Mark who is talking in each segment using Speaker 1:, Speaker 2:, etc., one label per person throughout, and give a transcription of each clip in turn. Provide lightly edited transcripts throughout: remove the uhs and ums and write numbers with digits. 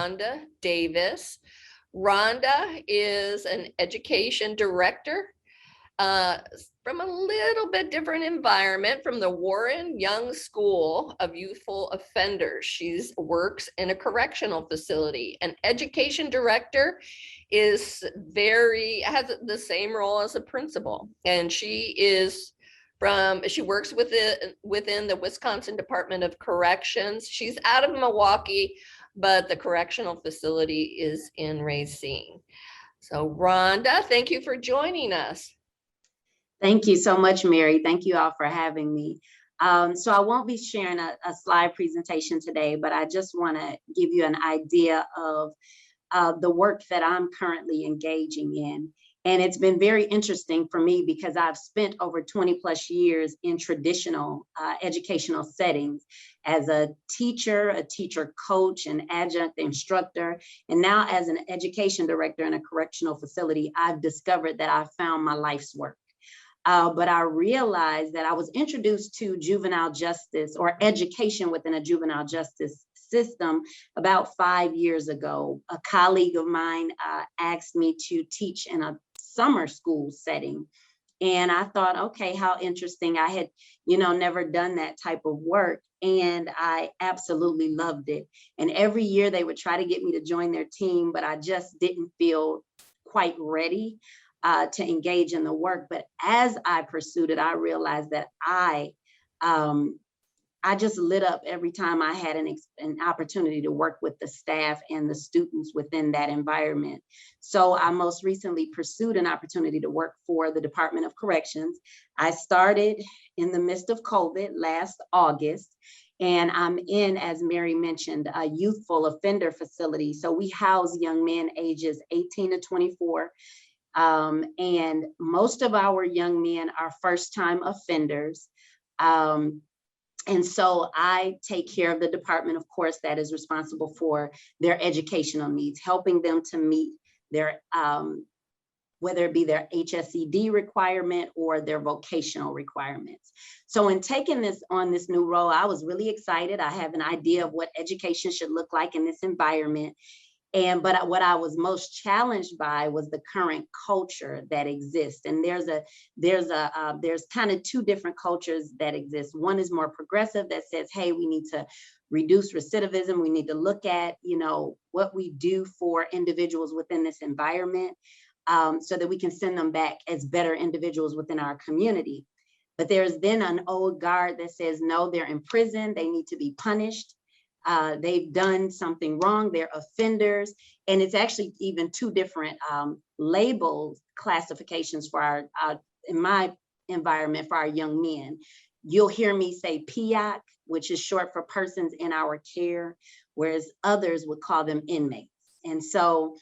Speaker 1: Rhonda Davis. Rhonda is an education director from a little bit different environment, from the Warren Young School of Youthful Offenders. She works in a correctional facility. An education director has the same role as a principal, and she works within the Wisconsin Department of Corrections. She's out of Milwaukee, but the correctional facility is in Racine. So Rhonda, thank you for joining us.
Speaker 2: Thank you so much, Mary. Thank you all for having me. So I won't be sharing a slide presentation today, but I just want to give you an idea of the work that I'm currently engaging in. And it's been very interesting for me because I've spent over 20 plus years in traditional educational settings as a teacher coach, an adjunct instructor, and now as an education director in a correctional facility. I've discovered that I found my life's work. But I realized that I was introduced to juvenile justice or education within a juvenile justice system about 5 years ago. A colleague of mine asked me to teach in a summer school setting. And I thought, okay, how interesting. I had, never done that type of work. And I absolutely loved it. And every year they would try to get me to join their team, but I just didn't feel quite ready to engage in the work. But as I pursued it, I realized that I just lit up every time I had an opportunity to work with the staff and the students within that environment. So I most recently pursued an opportunity to work for the Department of Corrections. I started in the midst of COVID last August, and I'm in, as Mary mentioned, a youthful offender facility. So we house young men ages 18 to 24. And most of our young men are first-time offenders. And so I take care of the department, of course, that is responsible for their educational needs, helping them to meet their, whether it be their HSED requirement or their vocational requirements. So in taking this new role, I was really excited. I have an idea of what education should look like in this environment. But what I was most challenged by was the current culture that exists. And there's kind of two different cultures that exist. One is more progressive that says, hey, we need to reduce recidivism. We need to look at, what we do for individuals within this environment so that we can send them back as better individuals within our community. But there's then an old guard that says, no, they're in prison. They need to be punished. They've done something wrong, they're offenders. And it's actually even two different labels, classifications for our, in my environment, for our young men. You'll hear me say PIAC, which is short for persons in our care, whereas others would call them inmates. And so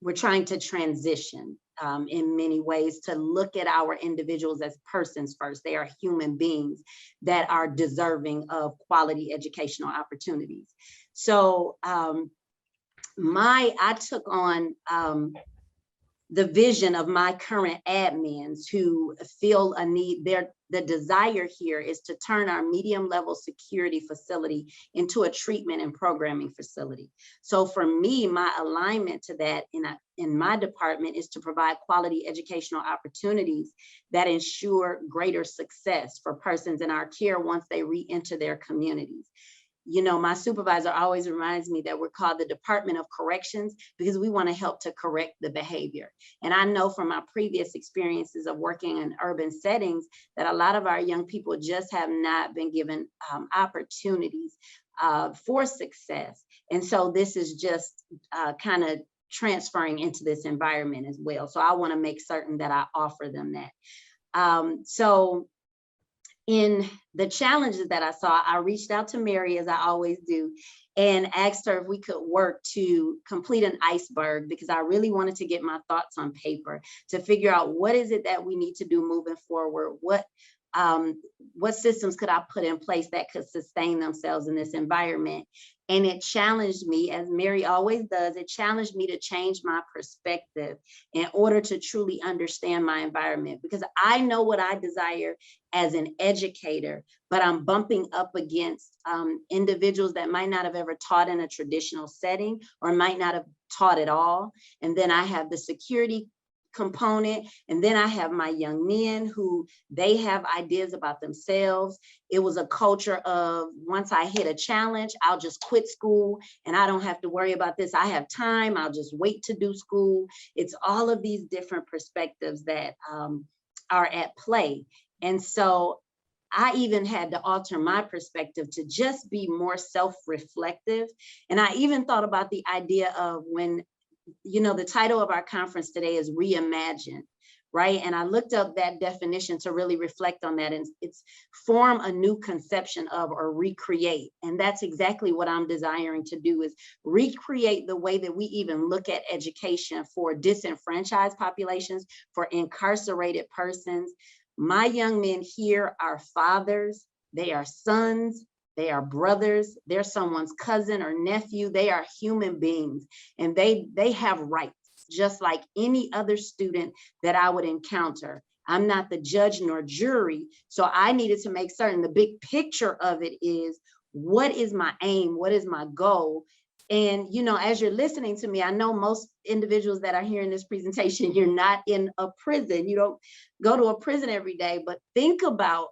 Speaker 2: we're trying to transition in many ways to look at our individuals as persons first. They are human beings that are deserving of quality educational opportunities. So I took on the vision of my current admins who feel a need. The desire here is to turn our medium level security facility into a treatment and programming facility. So for me, my alignment to that in my department is to provide quality educational opportunities that ensure greater success for persons in our care once they re-enter their communities. My supervisor always reminds me that we're called the Department of Corrections because we want to help to correct the behavior. And I know from my previous experiences of working in urban settings that a lot of our young people just have not been given opportunities for success. And so this is just kind of transferring into this environment as well. So I want to make certain that I offer them that. So in the challenges that I saw, I reached out to Mary, as I always do, and asked her if we could work to complete an iceberg, because I really wanted to get my thoughts on paper to figure out what is it that we need to do moving forward, what what systems could I put in place that could sustain themselves in this environment? And it challenged me, as Mary always does, it challenged me to change my perspective in order to truly understand my environment, because I know what I desire as an educator, but I'm bumping up against individuals that might not have ever taught in a traditional setting or might not have taught at all. And then I have the security component, and then I have my young men who they have ideas about themselves. It was a culture of, once I hit a challenge, I'll just quit school and I don't have to worry about this. I have time, I'll just wait to do school. It's all of these different perspectives that are at play. And so I even had to alter my perspective to just be more self-reflective. And I even thought about the idea of when, the title of our conference today is Reimagine, right? And I looked up that definition to really reflect on that. And it's form a new conception of or recreate. And that's exactly what I'm desiring to do, is recreate the way that we even look at education for disenfranchised populations, for incarcerated persons. My young men here are fathers, they are sons, they are brothers, they're someone's cousin or nephew. They are human beings, and they have rights just like any other student that I would encounter. I'm not the judge nor jury, so I needed to make certain the big picture of it is, what is my aim? What is my goal? And, as you're listening to me, I know most individuals that are hearing this presentation, you're not in a prison. You don't go to a prison every day, but think about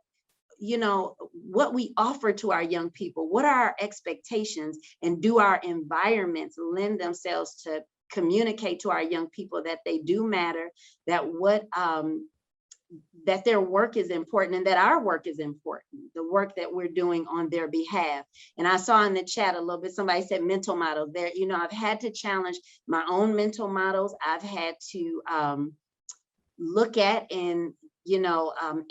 Speaker 2: what we offer to our young people. What are our expectations, and do our environments lend themselves to communicate to our young people that they do matter, that that their work is important, and that our work is important, the work that we're doing on their behalf. And I saw in the chat a little bit, somebody said mental models there. I've had to challenge my own mental models. I've had to look at and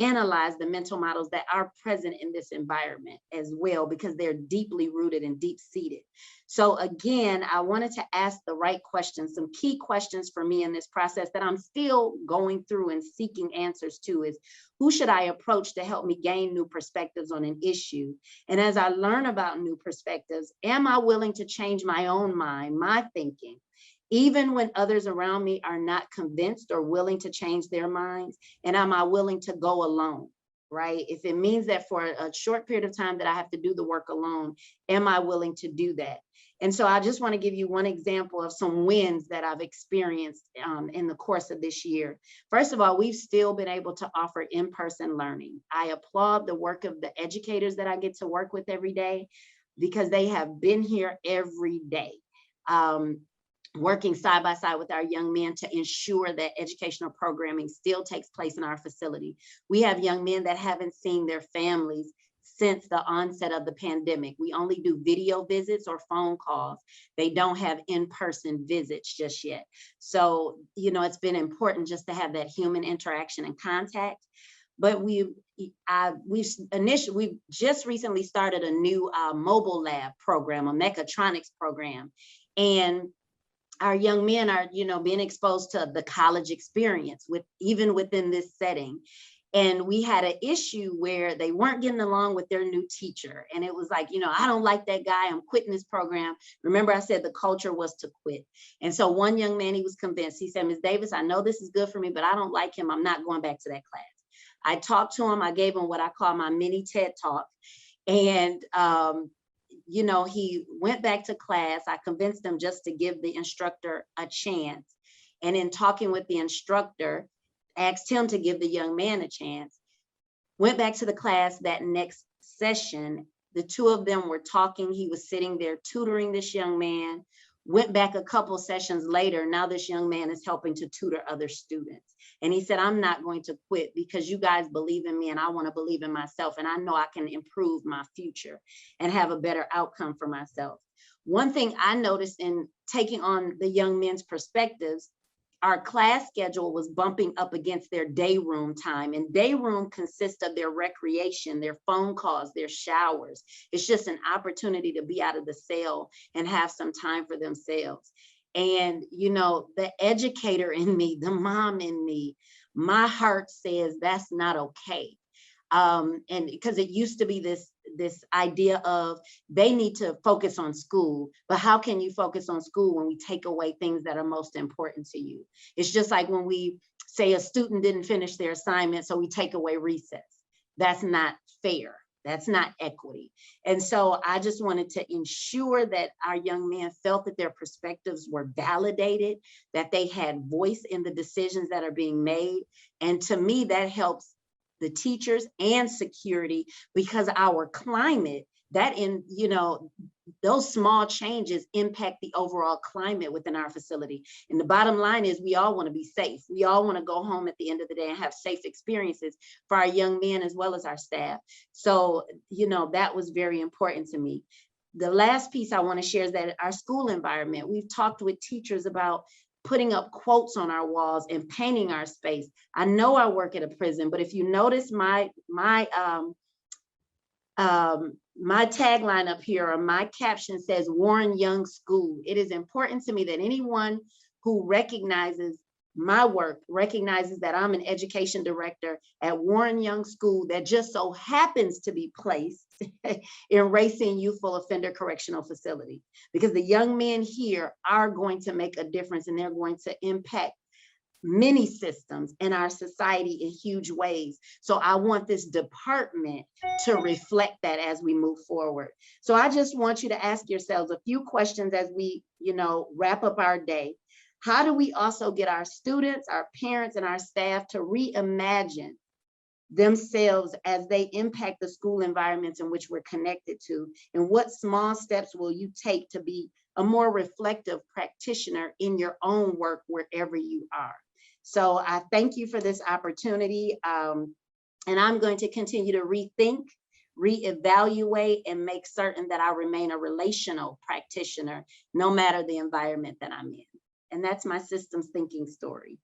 Speaker 2: analyze the mental models that are present in this environment as well, because they're deeply rooted and deep seated. So again, I wanted to ask the right questions. Some key questions for me in this process that I'm still going through and seeking answers to is, who should I approach to help me gain new perspectives on an issue? And as I learn about new perspectives, am I willing to change my own mind, my thinking, even when others around me are not convinced or willing to change their minds? And am I willing to go alone, right? If it means that for a short period of time that I have to do the work alone, am I willing to do that? And so I just want to give you one example of some wins that I've experienced in the course of this year. First of all, we've still been able to offer in-person learning. I applaud the work of the educators that I get to work with every day, because they have been here every day. Working side by side with our young men to ensure that educational programming still takes place in our facility. We have young men that haven't seen their families since the onset of the pandemic. We only do video visits or phone calls. They don't have in-person visits just yet. So, it's been important just to have that human interaction and contact. But we've just recently started a new mobile lab program, a mechatronics program. And our young men are, being exposed to the college experience even within this setting. And we had an issue where they weren't getting along with their new teacher. And it was like, I don't like that guy, I'm quitting this program. Remember, I said the culture was to quit. And so one young man, he was convinced. He said, Ms. Davis, I know this is good for me, but I don't like him. I'm not going back to that class. I talked to him. I gave him what I call my mini TED Talk. And he went back to class. I convinced him just to give the instructor a chance. And in talking with the instructor, asked him to give the young man a chance. Went back to the class that next session. The two of them were talking. He was sitting there tutoring this young man. Went back a couple sessions later. Now this young man is helping to tutor other students. And he said, I'm not going to quit because you guys believe in me and I want to believe in myself. And I know I can improve my future and have a better outcome for myself. One thing I noticed in taking on the young men's perspectives, our class schedule was bumping up against their day room time, and day room consists of their recreation, their phone calls, their showers. It's just an opportunity to be out of the cell and have some time for themselves. And, the educator in me, the mom in me, my heart says that's not okay. And because it used to be this idea of they need to focus on school, but how can you focus on school when we take away things that are most important to you? It's just like when we say a student didn't finish their assignment, so we take away recess. That's not fair. That's not equity. And so I just wanted to ensure that our young men felt that their perspectives were validated, that they had voice in the decisions that are being made. And to me, that helps the teachers and security, because our climate, that in, you know, those small changes impact the overall climate within our facility. And the bottom line is we all want to be safe. We all want to go home at the end of the day and have safe experiences for our young men as well as our staff. So, you know, that was very important to me. The last piece I want to share is that our school environment, we've talked with teachers about putting up quotes on our walls and painting our space. I know I work at a prison, but if you notice my tagline up here, or my caption says Warren Young School. It is important to me that anyone who recognizes my work recognizes that I'm an education director at Warren Young School that just so happens to be placed in Racine Youthful Offender Correctional Facility, because the young men here are going to make a difference, and they're going to impact many systems in our society in huge ways. So I want this department to reflect that as we move forward. So I just want you to ask yourselves a few questions as we, you know, wrap up our day. How do we also get our students, our parents, and our staff to reimagine themselves as they impact the school environments in which we're connected to? And what small steps will you take to be a more reflective practitioner in your own work wherever you are? So I thank you for this opportunity. And I'm going to continue to rethink, reevaluate, and make certain that I remain a relational practitioner, no matter the environment that I'm in. And that's my systems thinking story.